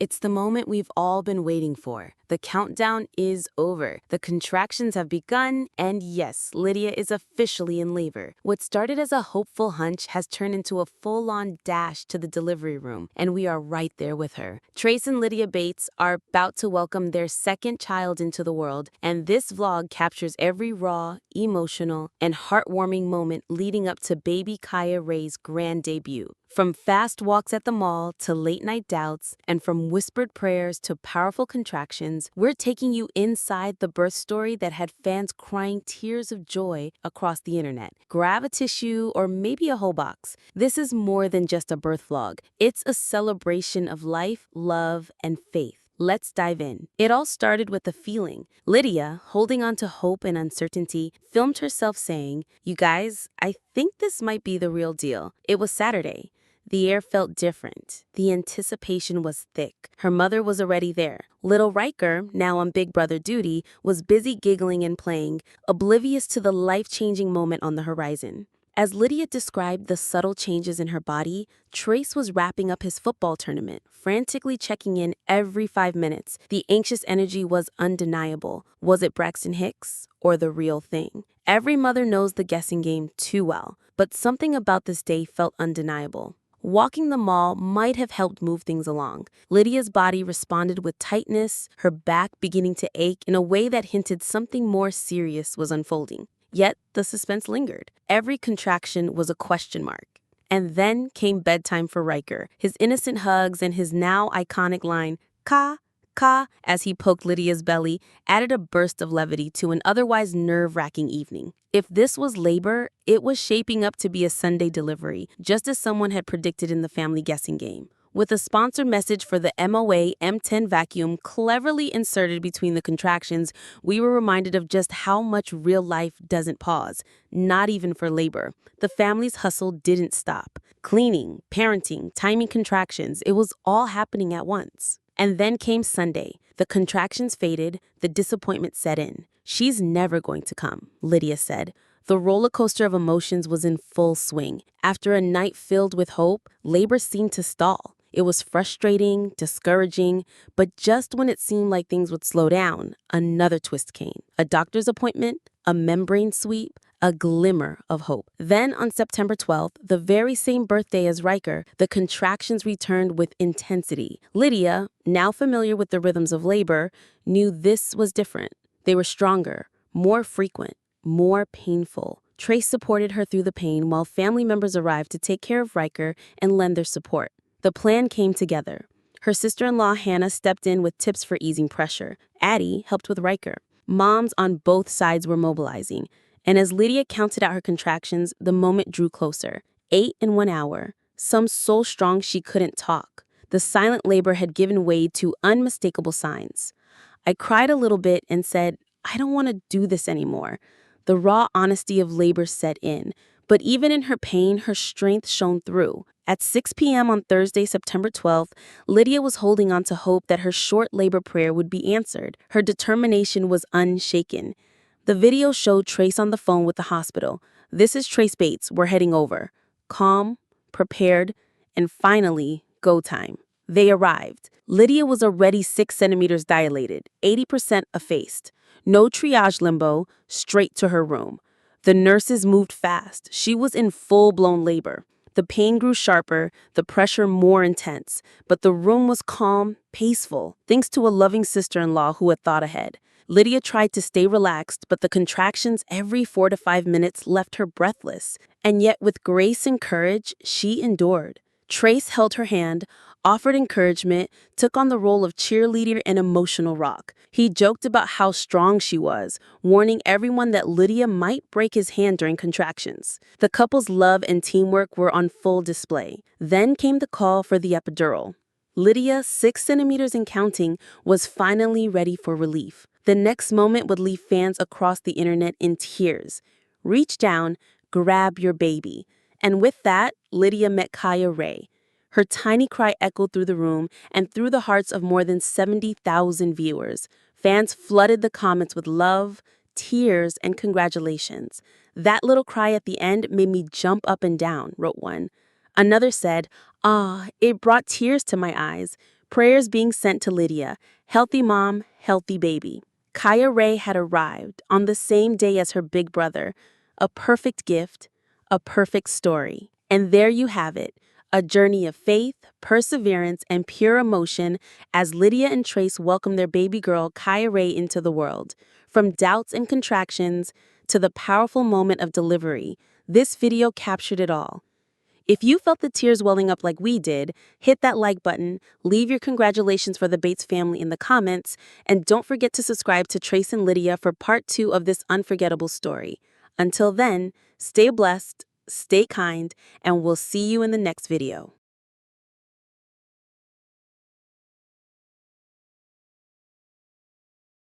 It's the moment we've all been waiting for. The countdown is over. The contractions have begun, and yes, Lydia is officially in labor. What started as a hopeful hunch has turned into a full-on dash to the delivery room, and we are right there with her. Trace and Lydia Bates are about to welcome their second child into the world, and this vlog captures every raw, emotional, and heartwarming moment leading up to baby Kaia Ray's grand debut. From fast walks at the mall to late-night doubts, and from whispered prayers to powerful contractions, we're taking you inside the birth story that had fans crying tears of joy across the internet. Grab a tissue or maybe a whole box. This is more than just a birth vlog. It's a celebration of life, love, and faith. Let's dive in. It all started with a feeling. Lydia, holding on to hope and uncertainty, filmed herself saying, "You guys, I think this might be the real deal." It was Saturday. The air felt different. The anticipation was thick. Her mother was already there. Little Riker, now on Big Brother duty, was busy giggling and playing, oblivious to the life-changing moment on the horizon. As Lydia described the subtle changes in her body, Trace was wrapping up his football tournament, frantically checking in every 5 minutes. The anxious energy was undeniable. Was it Braxton Hicks or the real thing? Every mother knows the guessing game too well, but something about this day felt undeniable. Walking the mall might have helped move things along. Lydia's body responded with tightness, her back beginning to ache in a way that hinted something more serious was unfolding. Yet the suspense lingered. Every contraction was a question mark. And then came bedtime for Riker, his innocent hugs and his now iconic line, "Ka, ka," as he poked Lydia's belly, added a burst of levity to an otherwise nerve-wracking evening. If this was labor, it was shaping up to be a Sunday delivery, just as someone had predicted in the family guessing game. With a sponsor message for the MOA M10 vacuum cleverly inserted between the contractions, we were reminded of just how much real life doesn't pause, not even for labor. The family's hustle didn't stop. Cleaning, parenting, timing contractions, it was all happening at once. And then came Sunday. The contractions faded, the disappointment set in. "She's never going to come," Lydia said. The roller coaster of emotions was in full swing. After a night filled with hope, labor seemed to stall. It was frustrating, discouraging, but just when it seemed like things would slow down, another twist came. A doctor's appointment, a membrane sweep, a glimmer of hope. Then on September 12th, the very same birthday as Riker, the contractions returned with intensity. Lydia, now familiar with the rhythms of labor, knew this was different. They were stronger, more frequent, more painful. Trace supported her through the pain while family members arrived to take care of Riker and lend their support. The plan came together. Her sister-in-law Hannah stepped in with tips for easing pressure. Addie helped with Riker. Moms on both sides were mobilizing. And as Lydia counted out her contractions, the moment drew closer. 8 in 1 hour. Some so strong she couldn't talk. The silent labor had given way to unmistakable signs. "I cried a little bit and said, I don't want to do this anymore." The raw honesty of labor set in. But even in her pain, her strength shone through. At 6 p.m. on Thursday, September 12th, Lydia was holding on to hope that her short labor prayer would be answered. Her determination was unshaken. The video showed Trace on the phone with the hospital. "This is Trace Bates. We're heading over." Calm, prepared, and finally, go time. They arrived. Lydia was already 6 centimeters dilated, 80% effaced. No triage limbo, straight to her room. The nurses moved fast. She was in full-blown labor. The pain grew sharper, the pressure more intense, but the room was calm, peaceful, thanks to a loving sister-in-law who had thought ahead. Lydia tried to stay relaxed, but the contractions every 4 to 5 minutes left her breathless. And yet with grace and courage, she endured. Trace held her hand, offered encouragement, took on the role of cheerleader and emotional rock. He joked about how strong she was, warning everyone that Lydia might break his hand during contractions. The couple's love and teamwork were on full display. Then came the call for the epidural. Lydia, 6 centimeters and counting, was finally ready for relief. The next moment would leave fans across the internet in tears. Reach down, grab your baby. And with that, Lydia met Kaia Ray. Her tiny cry echoed through the room and through the hearts of more than 70,000 viewers. Fans flooded the comments with love, tears, and congratulations. "That little cry at the end made me jump up and down," wrote one. Another said, "Ah, it brought tears to my eyes. Prayers being sent to Lydia. Healthy mom, healthy baby. Kaia Ray had arrived on the same day as her big brother. A perfect gift, a perfect story. And there you have it, a journey of faith, perseverance, and pure emotion as Lydia and Trace welcome their baby girl, Kaia Ray, into the world. From doubts and contractions to the powerful moment of delivery, this video captured it all. If you felt the tears welling up like we did, hit that like button, leave your congratulations for the Bates family in the comments, and don't forget to subscribe to Trace and Lydia for part 2 of this unforgettable story. Until then, stay blessed, stay kind, and we'll see you in the next video.